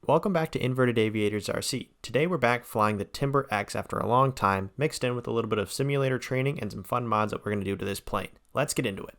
Welcome back to Inverted Aviators RC. Today we're back flying the Timber X after a long time, mixed in with a little bit of simulator training and some fun mods that we're going to do to this plane. Let's get into it.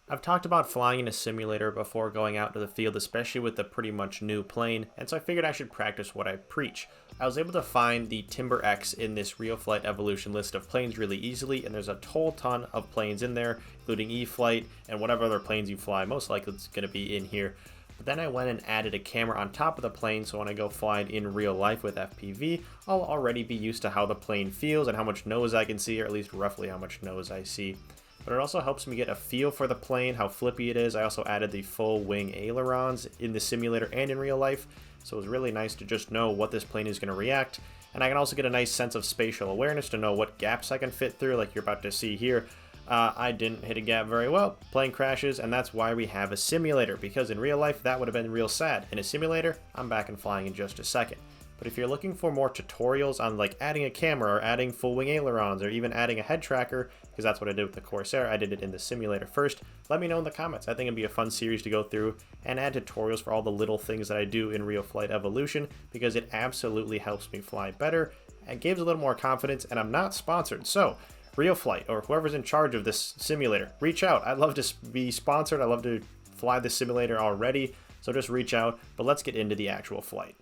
I've talked about flying in a simulator before going out to the field, especially with a pretty much new plane, and so I figured I should practice what I preach. I was able to find the Timber X in this RealFlight Evolution list of planes really easily, and there's a whole ton of planes in there, including E-Flite and whatever other planes you fly. Most likely it's going to be in here. But then I went and added a camera on top of the plane, so when I go fly it in real life with FPV, I'll already be used to how the plane feels and how much nose I can see, or at least roughly how much nose I see. But it also helps me get a feel for the plane, how flippy it is. I also added the full wing ailerons in the simulator and in real life, so it was really nice to just know what this plane is going to react. And I can also get a nice sense of spatial awareness to know what gaps I can fit through, like you're about to see here. I didn't hit a gap very well, plane crashes, and that's why we have a simulator, because in real life that would have been real sad. In a simulator, I'm back and flying in just a second. But if you're looking for more tutorials on like adding a camera or adding full wing ailerons or even adding a head tracker, because that's what I did with the Corsair, I did it in the simulator first, let me know in the comments. I think it'd be a fun series to go through and add tutorials for all the little things that I do in RealFlight Evolution, because it absolutely helps me fly better and gives a little more confidence, and I'm not sponsored. So RealFlight or whoever's in charge of this simulator, reach out. I'd love to be sponsored. I'd love to fly this simulator already, so just reach out. But let's get into the actual flight.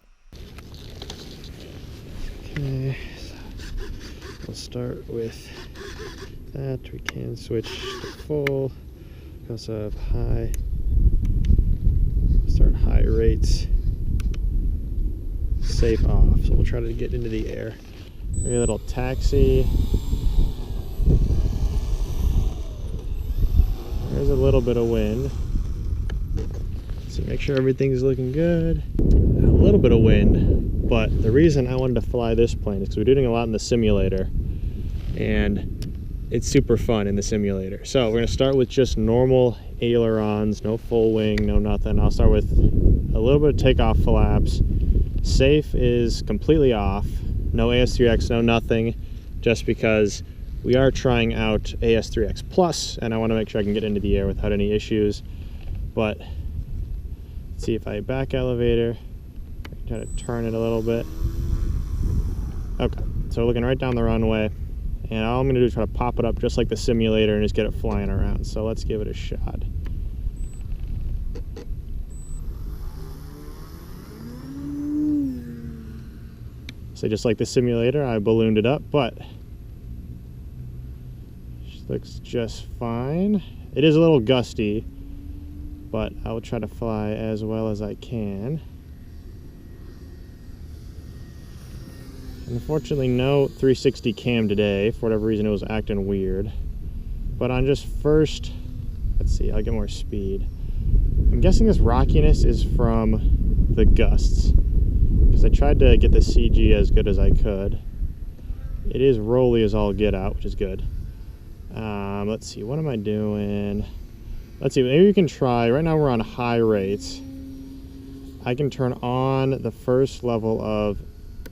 Okay, so we'll start with that. We can switch to full. We also have high. Start high rates. Safe off. So we'll try to get into the air. Maybe a little taxi. There's a little bit of wind. So make sure everything's looking good. A little bit of wind, but the reason I wanted to fly this plane is because we're doing a lot in the simulator, and it's super fun in the simulator. So we're going to start with just normal ailerons, no full wing, no nothing. I'll start with a little bit of takeoff flaps. Safe is completely off, no AS3X, no nothing, just because we are trying out AS3X Plus, and I want to make sure I can get into the air without any issues. But let's see if I back elevator. Try to turn it a little bit. Okay, so we're looking right down the runway, and all I'm going to do is try to pop it up just like the simulator and just get it flying around. So let's give it a shot. So just like the simulator, I ballooned it up, but it looks just fine. It is a little gusty, but I will try to fly as well as I can. Unfortunately, no 360 cam today. For whatever reason, it was acting weird. But on just first, let's see, I'll get more speed. I'm guessing this rockiness is from the gusts, because I tried to get the CG as good as I could. It is rolly as all get out, which is good. Let's see, what am I doing? Let's see, maybe we can try. Right now we're on high rates. I can turn on the first level of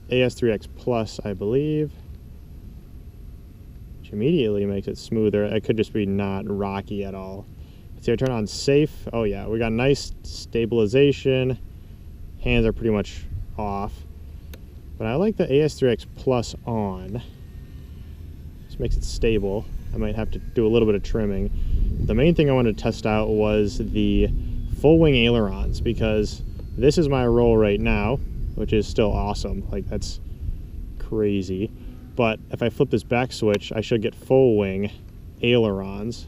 AS3X Plus, I believe, which immediately makes it smoother. It could just be not rocky at all. Let's see, I turn on safe. Oh yeah, we got nice stabilization. Hands are pretty much off. But I like the AS3X Plus on. This makes it stable. I might have to do a little bit of trimming. The main thing I wanted to test out was the full wing ailerons, because this is my roll right now, which is still awesome. Like, that's crazy. But if I flip this back switch, I should get full wing ailerons,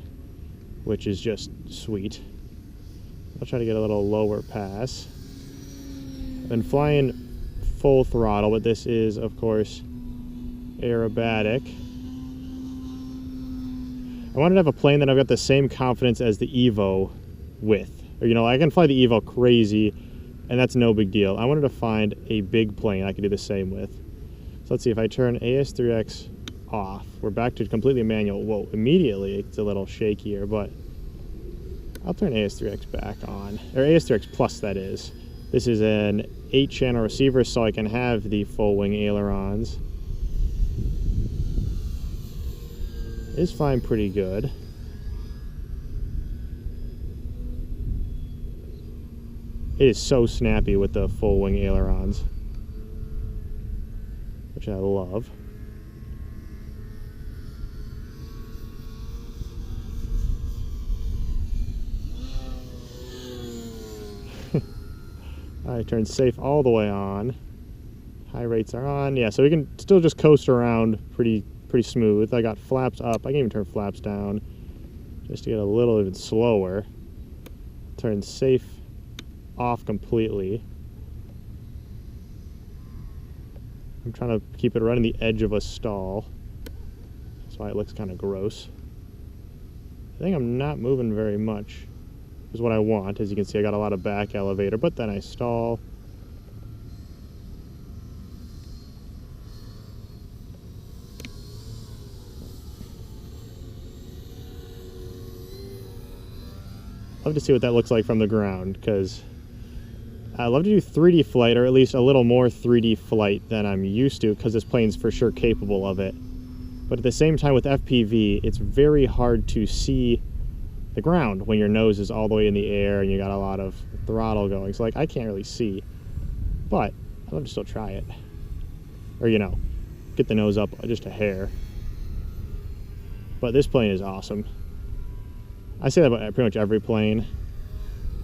which is just sweet. I'll try to get a little lower pass. I've been flying full throttle, but this is, of course, aerobatic. I wanted to have a plane that I've got the same confidence as the Evo with. Or, you know, I can fly the Evo crazy, and that's no big deal. I wanted to find a big plane I could do the same with. So let's see, if I turn AS3X off, we're back to completely manual. Whoa, immediately it's a little shakier, but I'll turn AS3X back on, or AS3X Plus that is. This is an 8-channel receiver, so I can have the full wing ailerons. It's flying pretty good. It is so snappy with the full wing ailerons, which I love. I turned safe all the way on. High rates are on. Yeah, so we can still just coast around pretty smooth. I got flaps up. I can even turn flaps down just to get a little even slower. Turn safe off completely. I'm trying to keep it right on the edge of a stall. That's why it looks kind of gross. I think I'm not moving very much is what I want. As you can see, I got a lot of back elevator, but then I stall. Love to see what that looks like from the ground, because I love to do 3D flight, or at least a little more 3D flight than I'm used to, because this plane's for sure capable of it. But at the same time with FPV, it's very hard to see the ground when your nose is all the way in the air and you got a lot of throttle going. So like, I can't really see, but I'd love to still try it. Or, you know, get the nose up just a hair. But this plane is awesome. I say that about pretty much every plane.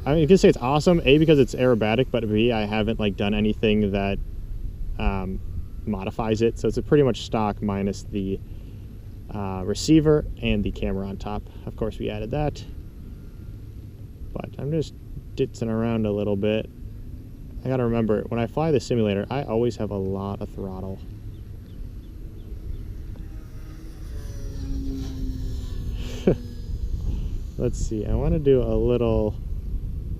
I mean, you can say it's awesome, A, because it's aerobatic, but B, I haven't like done anything that modifies it. So it's a pretty much stock minus the receiver and the camera on top. Of course, we added that. But I'm just ditzing around a little bit. I gotta remember, when I fly the simulator, I always have a lot of throttle. Let's see, I want to do a little,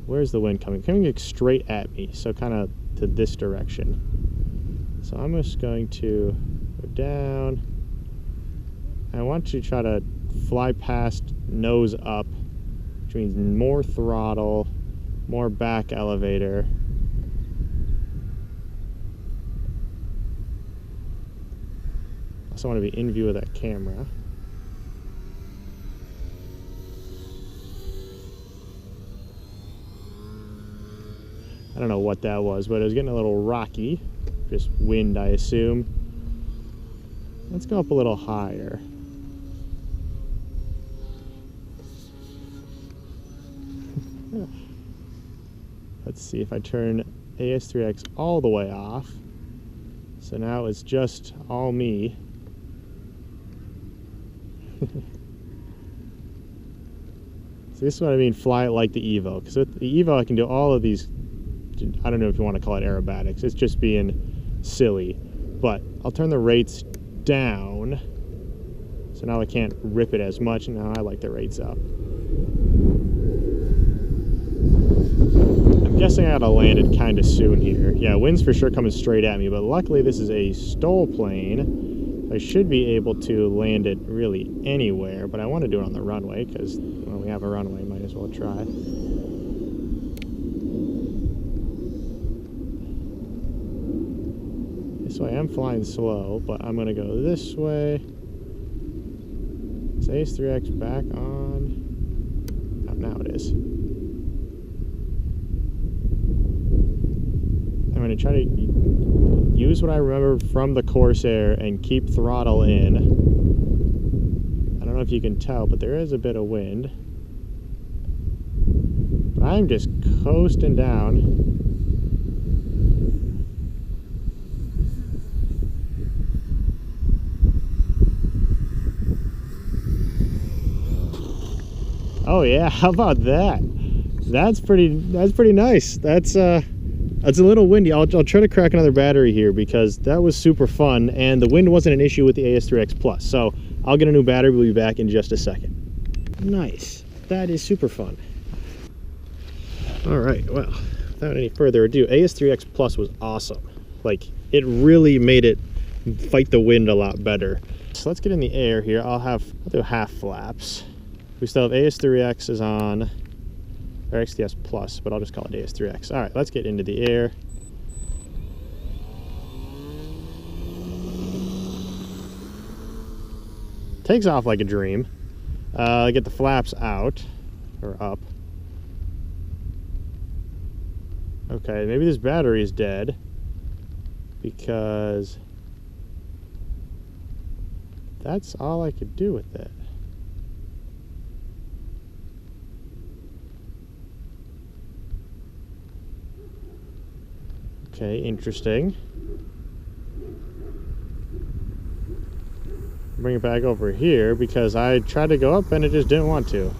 where's the wind coming? Coming straight at me, so kind of to this direction. So I'm just going to go down. I want to try to fly past nose up, which means more throttle, more back elevator. Also want to be in view of that camera. I don't know what that was, but it was getting a little rocky. Just wind, I assume. Let's go up a little higher. Let's see if I turn AS3X all the way off. So now it's just all me. So this is what I mean, fly it like the Evo. Because with the Evo I can do all of these, I don't know if you want to call it aerobatics, it's just being silly. But I'll turn the rates down, so now I can't rip it as much, and now I like the rates up. I'm guessing I gotta land it kind of soon here. Yeah, wind's for sure coming straight at me, but luckily this is a STOL plane. I should be able to land it really anywhere, but I want to do it on the runway, because when we have a runway, might as well try. So I am flying slow, but I'm going to go this way. Is AS3X back on? Oh, now it is. I'm going to try to use what I remember from the Corsair and keep throttle in. I don't know if you can tell, but there is a bit of wind. But I'm just coasting down. Oh yeah, how about that? That's pretty nice. That's a little windy. I'll try to crack another battery here because that was super fun, and the wind wasn't an issue with the AS3X Plus. So I'll get a new battery. We'll be back in just a second. Nice. That is super fun. All right, well, without any further ado, AS3X Plus was awesome. Like, it really made it fight the wind a lot better. So let's get in the air here. I'll do half flaps. We still have AS3X is on, or XDS Plus, but I'll just call it AS3X. All right, let's get into the air. Takes off like a dream. Get the flaps out, or up. Okay, maybe this battery is dead because that's all I could do with it. Okay, interesting. Bring it back over here because I tried to go up and it just didn't want to.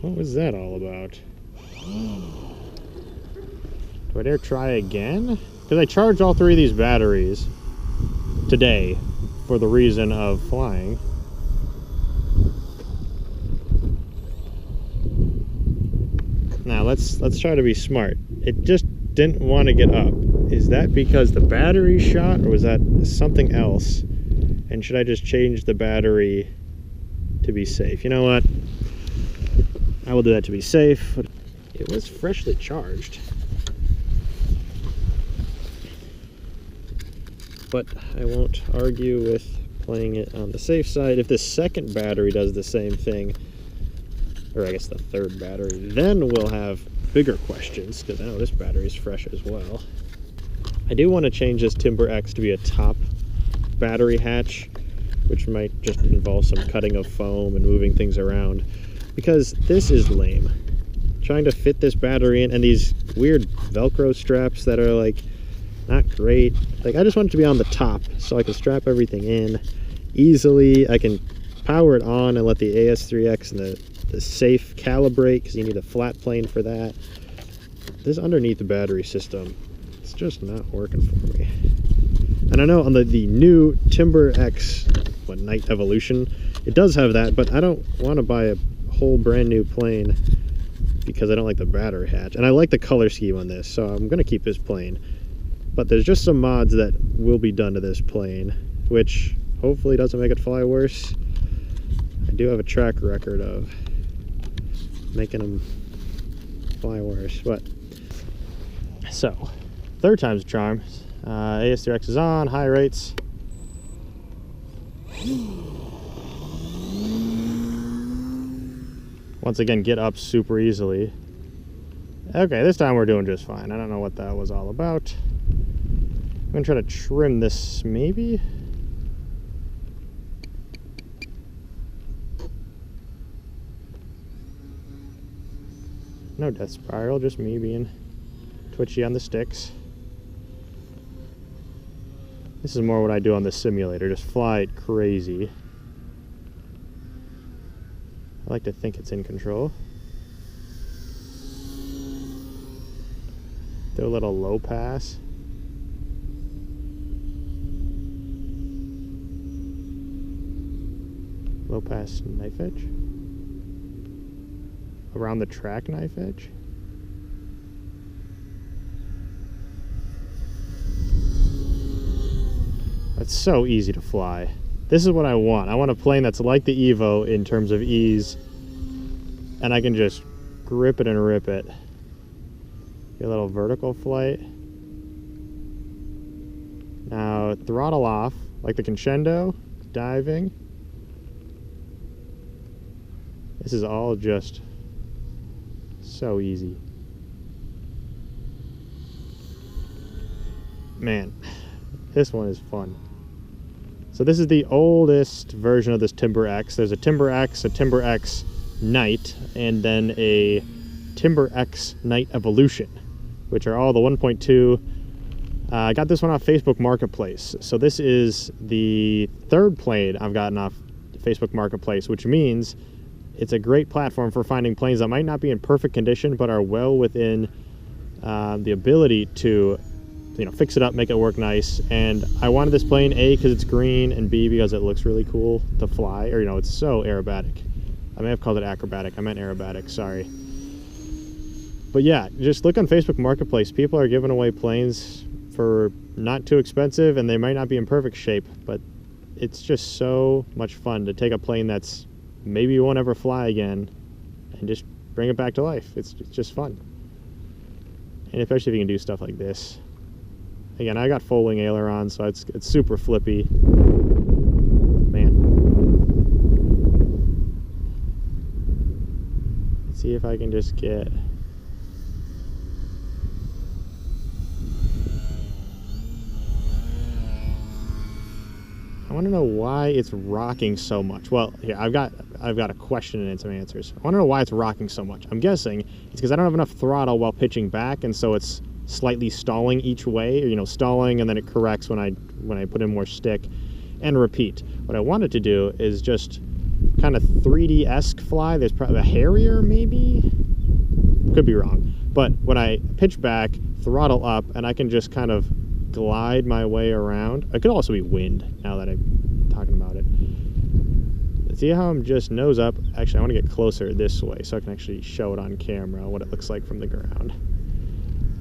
What was that all about? Do I dare try again? Because I charged all 3 of these batteries today for the reason of flying. Now let's try to be smart. It just didn't want to get up. Is that because the battery shot, or was that something else? And should I just change the battery to be safe? You know what? I will do that to be safe. It was freshly charged. But I won't argue with playing it on the safe side. If the second battery does the same thing, or I guess the third battery, then we'll have bigger questions, because I know this battery is fresh as well. I do want to change this Timber X to be a top battery hatch, which might just involve some cutting of foam and moving things around, because this is lame. Trying to fit this battery in, and these weird Velcro straps that are like not great. Like, I just want it to be on the top so I can strap everything in easily. I can power it on and let the AS3X and the safe calibrate, because you need a flat plane for that. This underneath the battery system, it's just not working for me. And I know on the new Timber X, Night Evolution, it does have that, but I don't want to buy a whole brand new plane because I don't like the battery hatch. And I like the color scheme on this, so I'm going to keep this plane. But there's just some mods that will be done to this plane, which hopefully doesn't make it fly worse. I do have a track record of making them fly worse, but so third time's a charm. AS3X is on, high rates. Once again, get up super easily. Okay, this time we're doing just fine. I don't know what that was all about. I'm gonna try to trim this, maybe? No death spiral, just me being twitchy on the sticks. This is more what I do on the simulator, just fly it crazy. I like to think it's in control. Do a little low pass. Low pass knife edge. Around the track knife edge. That's so easy to fly. This is what I want. I want a plane that's like the Evo in terms of ease, and I can just grip it and rip it. Get a little vertical flight. Now throttle off, like the Crescendo, diving. This is all just so easy. Man, this one is fun. So this is the oldest version of this Timber X. There's a Timber X Night, and then a Timber X Night Evolution, which are all the 1.2. I got this one off Facebook Marketplace. So this is the third plane I've gotten off Facebook Marketplace, which means it's a great platform for finding planes that might not be in perfect condition, but are well within the ability to, fix it up, make it work nice. And I wanted this plane, A, because it's green, and B, because it looks really cool to fly, or, it's so aerobatic. I may have called it acrobatic. I meant aerobatic, sorry. But yeah, just look on Facebook Marketplace. People are giving away planes for not too expensive, and they might not be in perfect shape, but it's just so much fun to take a plane that's maybe you won't ever fly again and just bring it back to life. It's just fun. And especially if you can do stuff like this. Again, I got full wing ailerons, so it's super flippy. But man. Let's see if I can just get... I want to know why it's rocking so much. Well, here, I've got a question and some answers. I want to know why it's rocking so much. I'm guessing it's because I don't have enough throttle while pitching back, and so it's slightly stalling each way, or, you know, stalling, and then it corrects when I put in more stick, and repeat. What I wanted to do is just kind of 3D-esque fly. There's probably a Harrier, maybe? Could be wrong. But when I pitch back, throttle up, and I can just kind of glide my way around. It could also be wind, now that I'm talking about it. See how I'm just nose up? Actually, I want to get closer this way so I can actually show it on camera, what it looks like from the ground.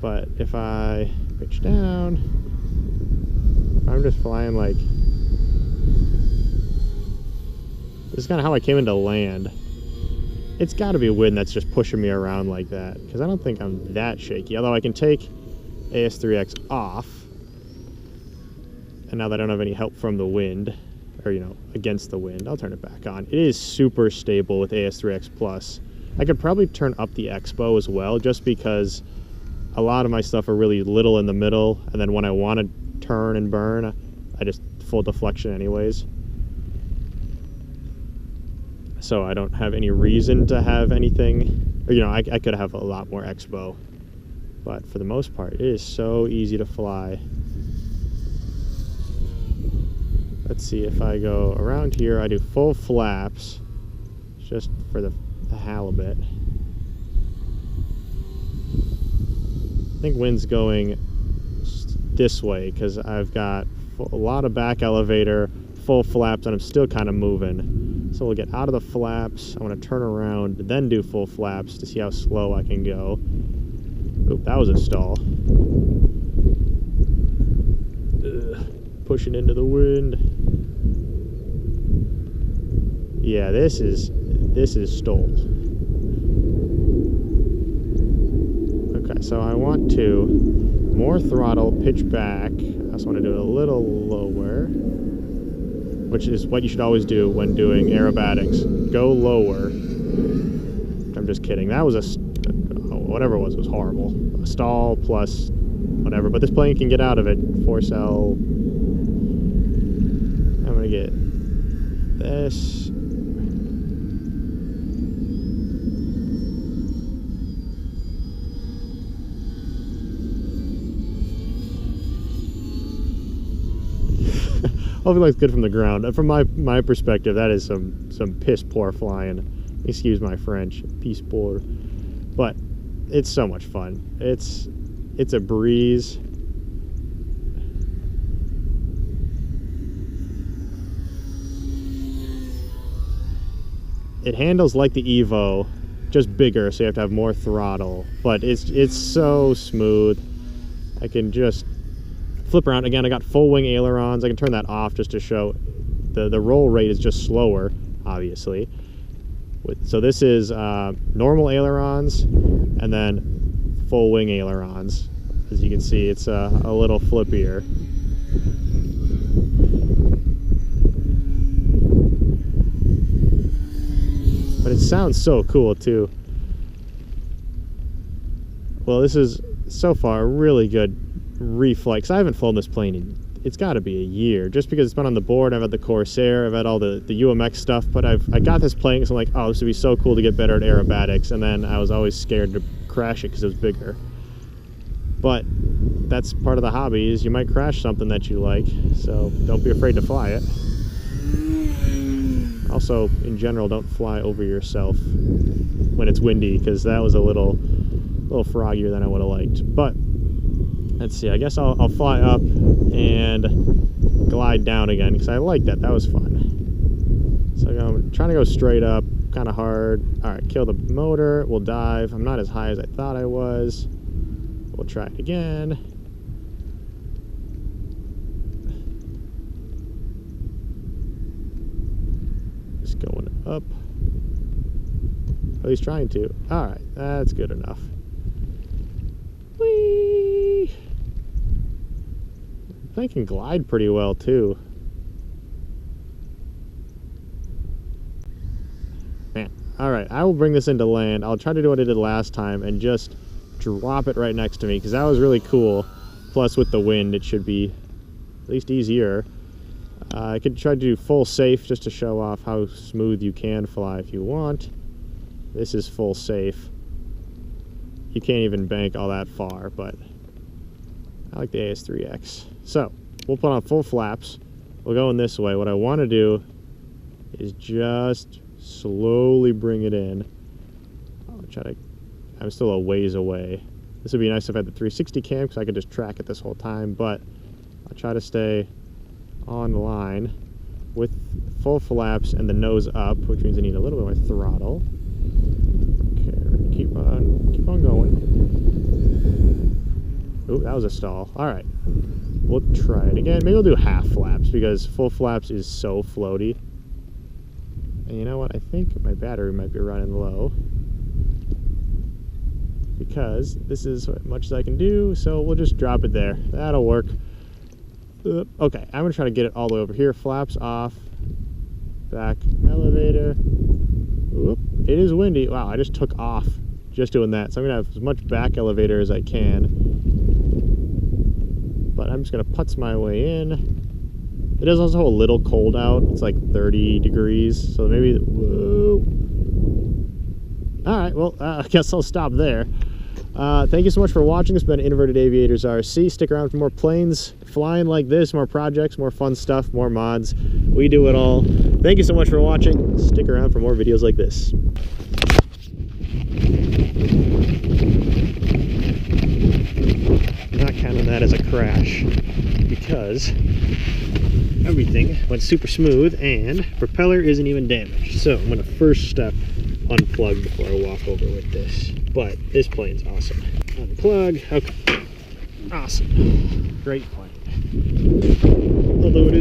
But if I pitch down, I'm just flying like... This is kind of how I came into land. It's got to be wind that's just pushing me around like that, because I don't think I'm that shaky. Although I can take AS3X off, and now that I don't have any help from the wind, or, you know, against the wind, I'll turn it back on. It is super stable with AS3X Plus. I could probably turn up the expo as well, just because a lot of my stuff are really little in the middle, and then when I want to turn and burn, I just full deflection anyways. So I don't have any reason to have anything, or, you know, I could have a lot more expo. But for the most part, it is so easy to fly. Let's see, if I go around here, I do full flaps, just for the halibut. I think wind's going this way, because I've got a lot of back elevator, full flaps, and I'm still kind of moving. So we'll get out of the flaps, I want to turn around, then do full flaps to see how slow I can go. Oop, that was a stall. Pushing into the wind. Yeah, this is stalled. Okay, so I want to more throttle, pitch back. I also want to do it a little lower, which is what you should always do when doing aerobatics. Go lower. I'm just kidding. That was whatever it was horrible. A stall plus whatever, but this plane can get out of it. 4-cell. I'm gonna get this. Hopefully it's good from the ground. From my perspective, that is some piss poor flying. Excuse my French, piss poor. But it's so much fun. It's a breeze. It handles like the Evo, just bigger, so you have to have more throttle. But it's so smooth. I can just flip around. Again, I got full wing ailerons. I can turn that off just to show the roll rate is just slower, obviously. So this is normal ailerons and then full wing ailerons. As you can see, it's a little flippier. But it sounds so cool too. Well, this is so far a really good RealFlight, because I haven't flown this plane in, it's got to be a year, just because it's been on the board. I've had the Corsair, I've had all the UMX stuff, but I got this plane because I'm like, oh, this would be so cool to get better at aerobatics, and then I was always scared to crash it because it was bigger. But that's part of the hobby, is you might crash something that you like, so don't be afraid to fly it. Also, in general, don't fly over yourself when it's windy, because that was a little froggier than I would have liked. But let's see, I guess I'll fly up and glide down again, because I like that. That was fun. So I'm trying to go straight up, kind of hard. All right, kill the motor. We'll dive. I'm not as high as I thought I was. We'll try it again. Just going up. At least trying to. All right, that's good enough. Whee! I can glide pretty well too. Man, all right, I will bring this into land. I'll try to do what I did last time and just drop it right next to me, because that was really cool. Plus with the wind, it should be at least easier. I could try to do full safe just to show off how smooth you can fly if you want. This is full safe. You can't even bank all that far, but I like the AS3X. So we'll put on full flaps. We'll go in this way. What I want to do is just slowly bring it in. I'll try to, I'm still a ways away. This would be nice if I had the 360 cam, because I could just track it this whole time, but I'll try to stay on line with full flaps and the nose up, which means I need a little bit more throttle. Okay, keep on going. Ooh, that was a stall. All right, we'll try it again. Maybe we'll do half flaps, because full flaps is so floaty. And you know what? I think my battery might be running low, because this is as much as I can do, so we'll just drop it there. That'll work. Okay, I'm gonna try to get it all the way over here. Flaps off, back elevator. Whoop, it is windy. Wow, I just took off just doing that. So I'm gonna have as much back elevator as I can. But I'm just gonna putz my way in. It is also a little cold out. It's like 30 degrees, so maybe, whoa. All right, well, I guess I'll stop there. Thank you so much for watching. It's been Inverted Aviators RC. Stick around for more planes flying like this, more projects, more fun stuff, more mods. We do it all. Thank you so much for watching. Stick around for more videos like this. I'm not counting that as a crash, because everything went super smooth and propeller isn't even damaged. So I'm gonna first step unplug before I walk over with this. But this plane's awesome. Unplug. Okay. Awesome. Great plane. Although it